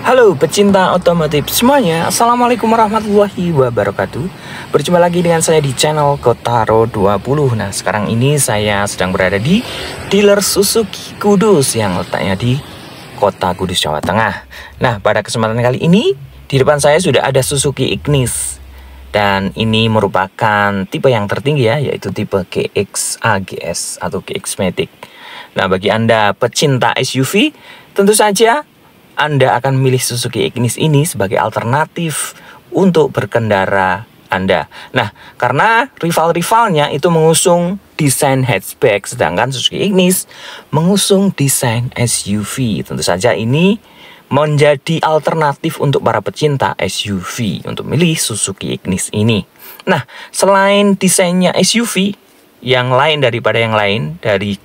Halo pecinta otomotif semuanya, Assalamualaikum warahmatullahi wabarakatuh. Berjumpa lagi dengan saya di channel Kotaro 20. Nah sekarang ini saya sedang berada di dealer Suzuki Kudus yang letaknya di Kota Kudus, Jawa Tengah. Nah pada kesempatan kali ini di depan saya sudah ada Suzuki Ignis. Dan ini merupakan tipe yang tertinggi ya, yaitu tipe GX AGS atau GX Matic. Nah bagi Anda pecinta SUV, tentu saja Anda akan memilih Suzuki Ignis ini sebagai alternatif untuk berkendara Anda. Nah, karena rival-rivalnya itu mengusung desain hatchback, sedangkan Suzuki Ignis mengusung desain SUV. Tentu saja ini menjadi alternatif untuk para pecinta SUV untuk milih Suzuki Ignis ini. Nah, selain desainnya SUV, yang lain daripada yang lain dari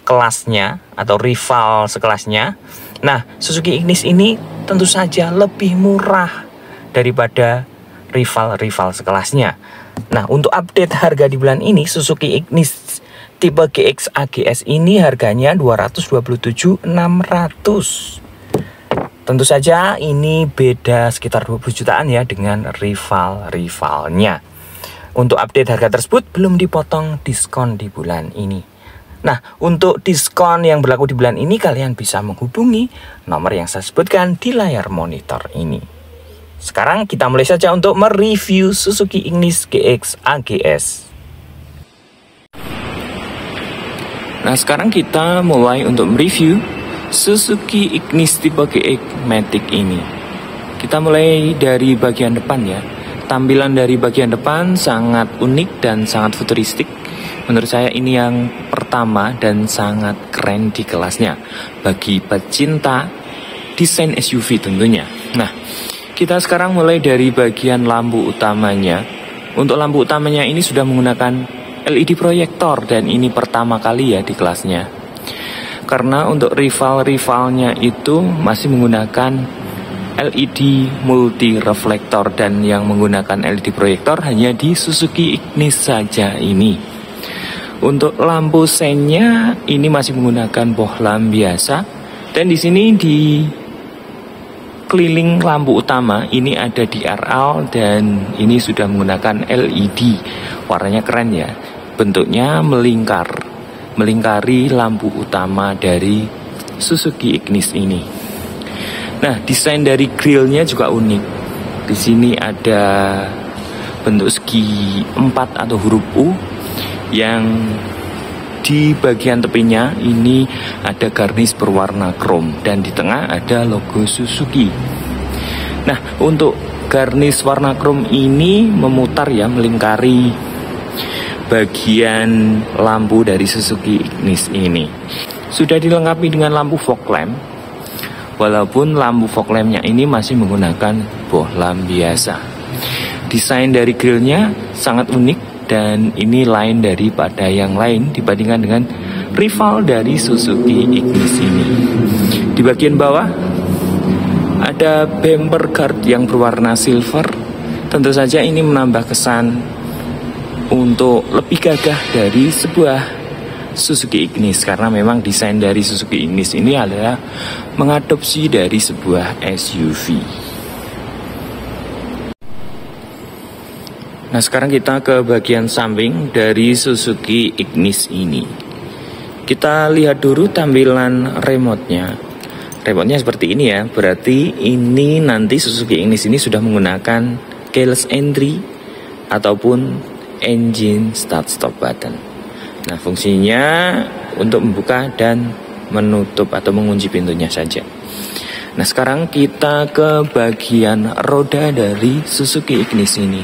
kelasnya atau rival sekelasnya, nah, Suzuki Ignis ini tentu saja lebih murah daripada rival-rival sekelasnya. Nah, untuk update harga di bulan ini, Suzuki Ignis tipe GX AGS ini harganya 227.600. Tentu saja ini beda sekitar 20 jutaan ya dengan rival-rivalnya. Untuk update harga tersebut belum dipotong diskon di bulan ini. Nah, untuk diskon yang berlaku di bulan ini kalian bisa menghubungi nomor yang saya sebutkan di layar monitor ini. Sekarang kita mulai saja untuk mereview Suzuki Ignis GX AGS. Nah, sekarang kita mulai untuk mereview Suzuki Ignis tipe GX Matic ini. Kita mulai dari bagian depan ya. Tampilan dari bagian depan sangat unik dan sangat futuristik. Menurut saya ini yang pertama dan sangat keren di kelasnya bagi pecinta desain SUV tentunya. Nah, kita sekarang mulai dari bagian lampu utamanya. Untuk lampu utamanya ini sudah menggunakan LED proyektor dan ini pertama kali ya di kelasnya. Karena untuk rival-rivalnya itu masih menggunakan LED multi reflektor dan yang menggunakan LED proyektor hanya di Suzuki Ignis saja ini. Untuk lampu seinnya ini masih menggunakan bohlam biasa dan di sini di keliling lampu utama ini ada DRL dan ini sudah menggunakan LED. Warnanya keren ya. Bentuknya melingkari lampu utama dari Suzuki Ignis ini. Nah, desain dari grillnya juga unik. Di sini ada bentuk segi 4 atau huruf U yang di bagian tepinya ini ada garnish berwarna krom dan di tengah ada logo Suzuki. Nah, untuk garnish warna krom ini memutar ya, melingkari bagian lampu dari Suzuki Ignis ini. Sudah dilengkapi dengan lampu fog lamp. Walaupun lampu fog lampnya ini masih menggunakan bohlam biasa. Desain dari grillnya sangat unik dan ini lain daripada yang lain dibandingkan dengan rival dari Suzuki Ignis ini. Di bagian bawah ada bumper guard yang berwarna silver. Tentu saja ini menambah kesan untuk lebih gagah dari sebuah Suzuki Ignis, karena memang desain dari Suzuki Ignis ini adalah mengadopsi dari sebuah SUV. Nah, sekarang kita ke bagian samping dari Suzuki Ignis ini. Kita lihat dulu tampilan remote-nya. Remote-nya seperti ini ya. Berarti ini nanti Suzuki Ignis ini sudah menggunakan keyless entry ataupun engine start stop button. Nah, fungsinya untuk membuka dan menutup atau mengunci pintunya saja. Nah, sekarang kita ke bagian roda dari Suzuki Ignis ini.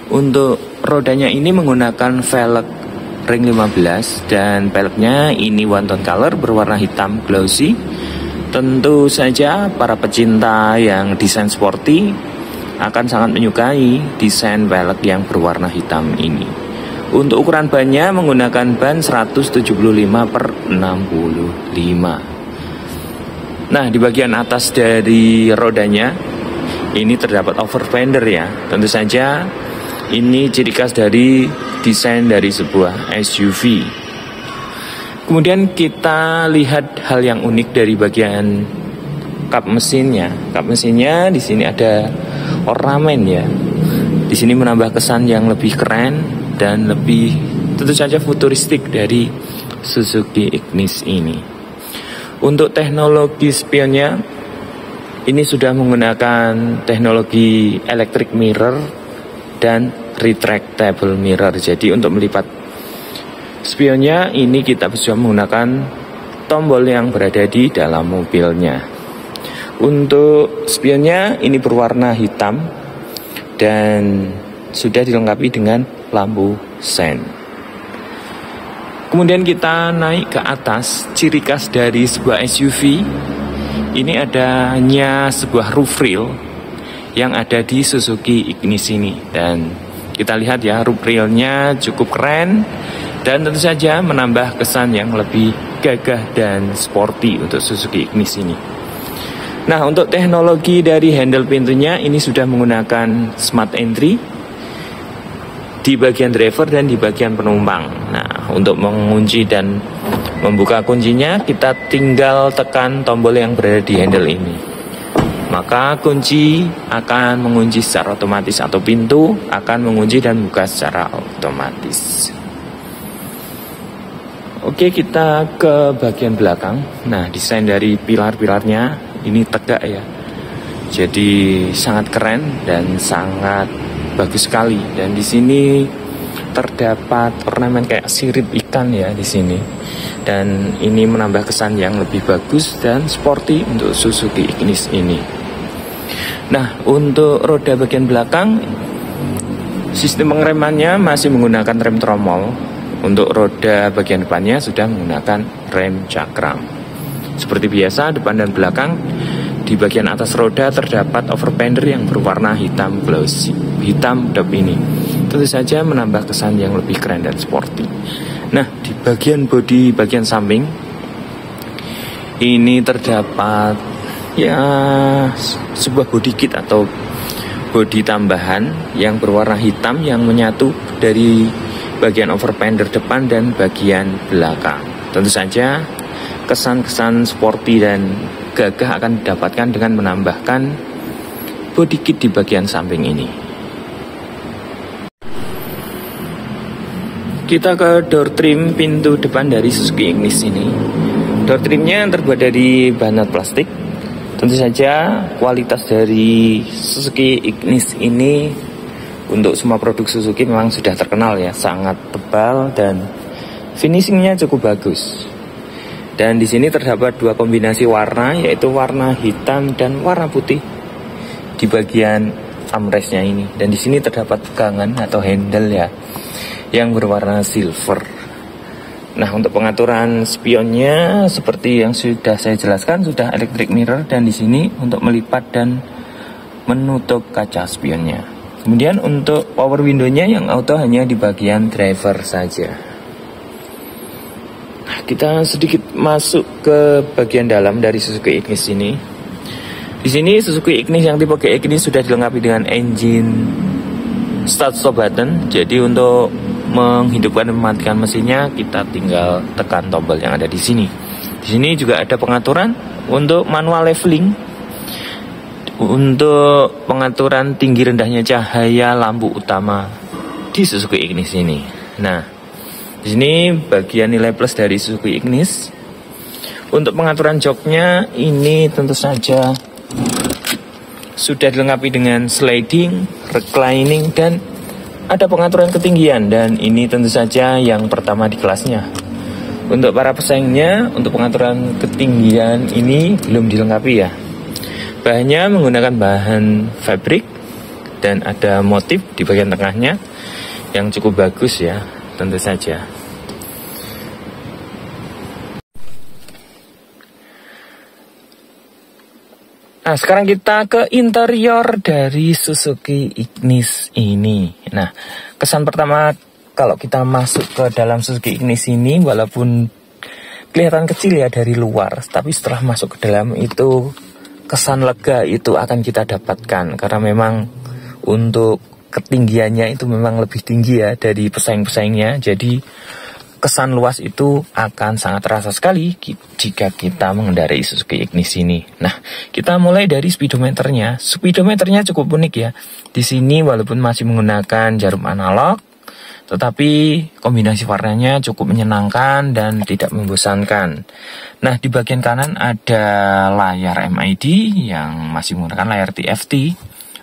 Untuk rodanya ini menggunakan velg ring 15 dan peleknya ini one tone color berwarna hitam glossy. Tentu saja para pecinta yang desain sporty akan sangat menyukai desain velg yang berwarna hitam ini. Untuk ukuran bannya menggunakan ban 175/65. Nah, di bagian atas dari rodanya ini terdapat over fender ya. Tentu saja ini ciri khas dari desain dari sebuah SUV. Kemudian kita lihat hal yang unik dari bagian kap mesinnya. Kap mesinnya di sini ada ornamen ya. Di sini menambah kesan yang lebih keren dan lebih tentu saja futuristik dari Suzuki Ignis ini. Untuk teknologi spionnya, ini sudah menggunakan teknologi electric mirror dan retractable mirror. Jadi untuk melipat spionnya ini kita bisa menggunakan tombol yang berada di dalam mobilnya. Untuk spionnya ini berwarna hitam dan sudah dilengkapi dengan lampu sen. Kemudian kita naik ke atas. Ciri khas dari sebuah SUV ini adanya sebuah roof rail yang ada di Suzuki Ignis ini. Dan kita lihat ya, roof railnya cukup keren dan tentu saja menambah kesan yang lebih gagah dan sporty untuk Suzuki Ignis ini. Nah, untuk teknologi dari handle pintunya ini sudah menggunakan smart entry di bagian driver dan di bagian penumpang. Nah, untuk mengunci dan membuka kuncinya kita tinggal tekan tombol yang berada di handle ini. Maka kunci akan mengunci secara otomatis atau pintu akan mengunci dan buka secara otomatis. Oke, kita ke bagian belakang. Nah, desain dari pilar-pilarnya ini tegak ya, jadi sangat keren dan sangat bagus sekali. Dan di sini terdapat ornamen kayak sirip ikan ya di sini, dan ini menambah kesan yang lebih bagus dan sporty untuk Suzuki Ignis ini. Nah, untuk roda bagian belakang, sistem pengeremannya masih menggunakan rem tromol. Untuk roda bagian depannya sudah menggunakan rem cakram. Seperti biasa, depan dan belakang di bagian atas roda terdapat overfender yang berwarna hitam glossy, hitam dop ini. Tentu saja menambah kesan yang lebih keren dan sporty. Nah, di bagian bodi bagian samping ini terdapat ya sebuah body kit atau bodi tambahan yang berwarna hitam yang menyatu dari bagian overfender depan dan bagian belakang. Tentu saja kesan-kesan sporty dan gagah akan didapatkan dengan menambahkan body kit di bagian samping ini. Kita ke door trim pintu depan dari Suzuki Ignis ini. Door trimnya terbuat dari bahan plastik. Tentu saja kualitas dari Suzuki Ignis ini untuk semua produk Suzuki memang sudah terkenal ya, sangat tebal dan finishingnya cukup bagus. Dan di sini terdapat dua kombinasi warna, yaitu warna hitam dan warna putih di bagian armrestnya ini. Dan di sini terdapat pegangan atau handle ya, yang berwarna silver. Nah, untuk pengaturan spionnya seperti yang sudah saya jelaskan, sudah electric mirror, dan di sini untuk melipat dan menutup kaca spionnya. Kemudian untuk power window-nya yang auto hanya di bagian driver saja. Kita sedikit masuk ke bagian dalam dari Suzuki Ignis ini. Di sini Suzuki Ignis yang tipe GX ini sudah dilengkapi dengan engine start stop button. Jadi untuk menghidupkan dan mematikan mesinnya kita tinggal tekan tombol yang ada di sini. Di sini juga ada pengaturan untuk manual leveling, untuk pengaturan tinggi rendahnya cahaya lampu utama di Suzuki Ignis ini. Nah, di sini bagian nilai plus dari Suzuki Ignis. Untuk pengaturan joknya ini tentu saja sudah dilengkapi dengan sliding, reclining, dan ada pengaturan ketinggian. Dan ini tentu saja yang pertama di kelasnya. Untuk para pesaingnya, untuk pengaturan ketinggian ini belum dilengkapi ya. Bahannya menggunakan bahan fabric dan ada motif di bagian tengahnya yang cukup bagus ya, tentu saja. Nah, sekarang kita ke interior dari Suzuki Ignis ini. Nah, kesan pertama kalau kita masuk ke dalam Suzuki Ignis ini, walaupun kelihatan kecil ya dari luar, tapi setelah masuk ke dalam itu kesan lega itu akan kita dapatkan. Karena memang untuk ketinggiannya itu memang lebih tinggi ya dari pesaing-pesaingnya. Jadi kesan luas itu akan sangat terasa sekali jika kita mengendarai Suzuki Ignis ini. Nah, kita mulai dari speedometernya. Speedometernya cukup unik ya. Di sini walaupun masih menggunakan jarum analog, tetapi kombinasi warnanya cukup menyenangkan dan tidak membosankan. Nah, di bagian kanan ada layar MID yang masih menggunakan layar TFT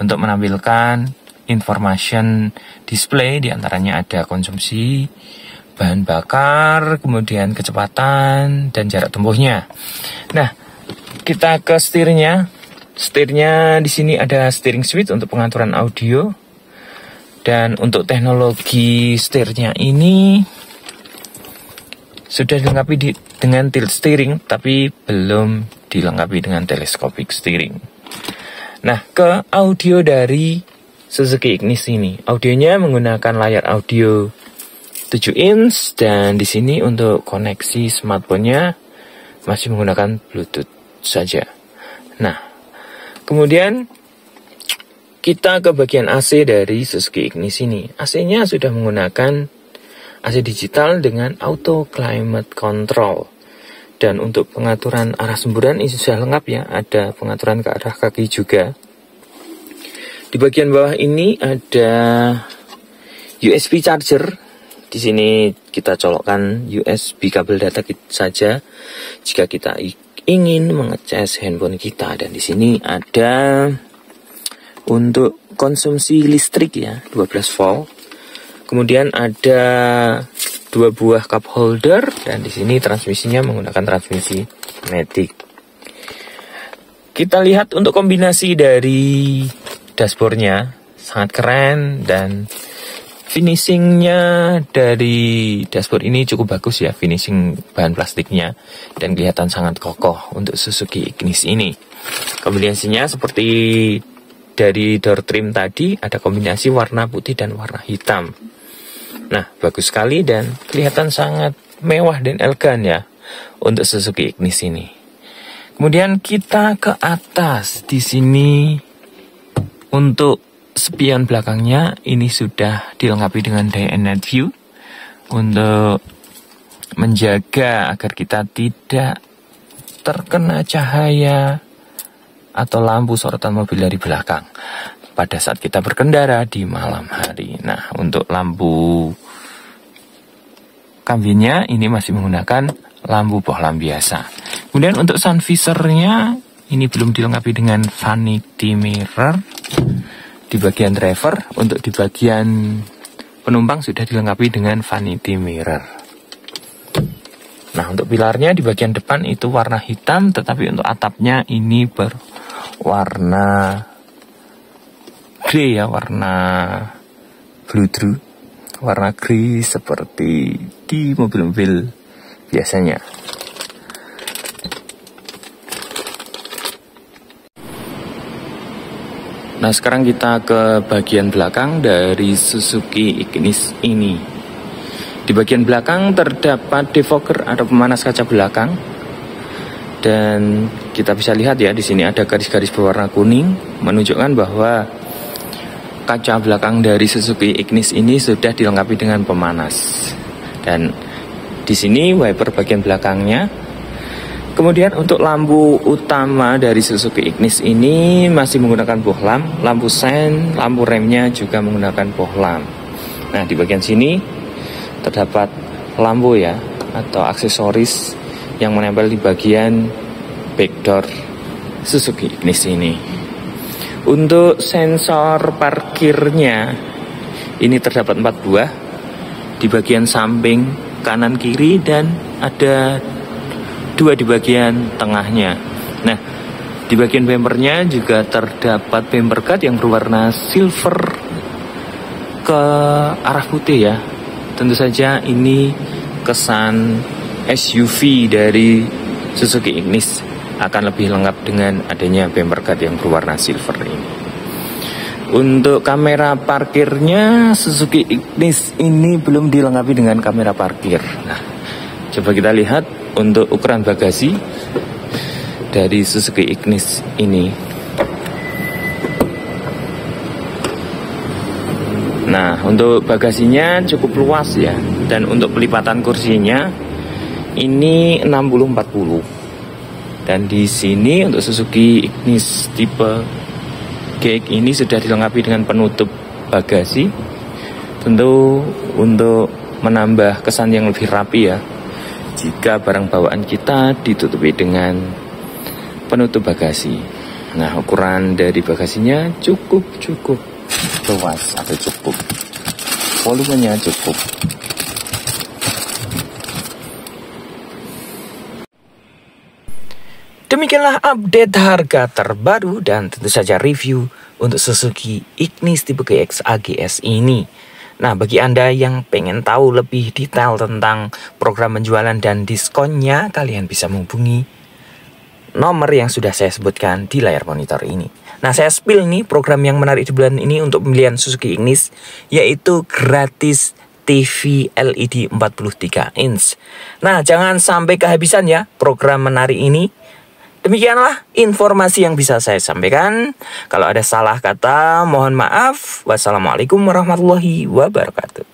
untuk menampilkan information display, diantaranya ada konsumsi bahan bakar, kemudian kecepatan dan jarak tempuhnya. Nah, kita ke setirnya. Setirnya di sini ada steering switch untuk pengaturan audio. Dan untuk teknologi setirnya ini sudah dilengkapi dengan tilt steering, tapi belum dilengkapi dengan telescopic steering. Nah, ke audio dari Suzuki Ignis ini. Audionya menggunakan layar audio 7 inch dan di sini untuk koneksi smartphone-nya masih menggunakan Bluetooth saja. Nah, kemudian kita ke bagian AC dari Suzuki Ignis ini. AC-nya sudah menggunakan AC digital dengan auto climate control. Dan untuk pengaturan arah semburan ini sudah lengkap ya, ada pengaturan ke arah kaki juga. Di bagian bawah ini ada USB charger. Di sini kita colokkan USB kabel data saja jika kita ingin mengecas handphone kita. Dan di sini ada untuk konsumsi listrik ya, 12 volt. Kemudian ada 2 buah cup holder dan di sini transmisinya menggunakan transmisi matic. Kita lihat untuk kombinasi dari dashboardnya sangat keren dan finishingnya dari dashboard ini cukup bagus ya, finishing bahan plastiknya dan kelihatan sangat kokoh untuk Suzuki Ignis ini. Kombinasinya seperti dari door trim tadi, ada kombinasi warna putih dan warna hitam. Nah, bagus sekali dan kelihatan sangat mewah dan elegan ya untuk Suzuki Ignis ini. Kemudian kita ke atas. Di sini untuk spion belakangnya ini sudah dilengkapi dengan day and night view untuk menjaga agar kita tidak terkena cahaya atau lampu sorotan mobil dari belakang pada saat kita berkendara di malam hari. Nah, untuk lampu kabinnya ini masih menggunakan lampu bohlam biasa. Kemudian untuk sun visornya ini belum dilengkapi dengan vanity mirror. Di bagian driver, untuk di bagian penumpang sudah dilengkapi dengan vanity mirror. Nah, untuk pilarnya di bagian depan itu warna hitam, tetapi untuk atapnya ini berwarna grey ya, warna blue, warna grey seperti di mobil-mobil biasanya. Nah, sekarang kita ke bagian belakang dari Suzuki Ignis ini. Di bagian belakang terdapat defogger atau pemanas kaca belakang. Dan kita bisa lihat ya, di sini ada garis-garis berwarna kuning menunjukkan bahwa kaca belakang dari Suzuki Ignis ini sudah dilengkapi dengan pemanas. Dan di sini wiper bagian belakangnya. Kemudian untuk lampu utama dari Suzuki Ignis ini masih menggunakan bohlam, lampu sen, lampu remnya juga menggunakan bohlam. Nah, di bagian sini terdapat lampu ya atau aksesoris yang menempel di bagian backdoor Suzuki Ignis ini. Untuk sensor parkirnya ini terdapat 4 buah di bagian samping kanan kiri dan ada 2 di bagian tengahnya. Nah, di bagian bempernya juga terdapat bumper guard yang berwarna silver ke arah putih ya. Tentu saja ini kesan SUV dari Suzuki Ignis akan lebih lengkap dengan adanya bumper guard yang berwarna silver ini. Untuk kamera parkirnya Suzuki Ignis ini belum dilengkapi dengan kamera parkir. Nah, coba kita lihat untuk ukuran bagasi dari Suzuki Ignis ini. Nah, untuk bagasinya cukup luas ya Dan untuk pelipatan kursinya ini 60-40. Dan di sini untuk Suzuki Ignis tipe GX ini sudah dilengkapi dengan penutup bagasi. Tentu untuk menambah kesan yang lebih rapi ya, jika barang bawaan kita ditutupi dengan penutup bagasi. Nah, ukuran dari bagasinya cukup luas atau cukup volumenya cukup. Demikianlah update harga terbaru dan tentu saja review untuk Suzuki Ignis tipe GX AGS ini. Nah, bagi Anda yang pengen tahu lebih detail tentang program penjualan dan diskonnya, kalian bisa menghubungi nomor yang sudah saya sebutkan di layar monitor ini. Nah, saya spill nih program yang menarik di bulan ini untuk pembelian Suzuki Ignis, yaitu gratis TV LED 43 inch. Nah, jangan sampai kehabisan ya program menarik ini. Demikianlah informasi yang bisa saya sampaikan. Kalau ada salah kata, mohon maaf. Wassalamualaikum warahmatullahi wabarakatuh.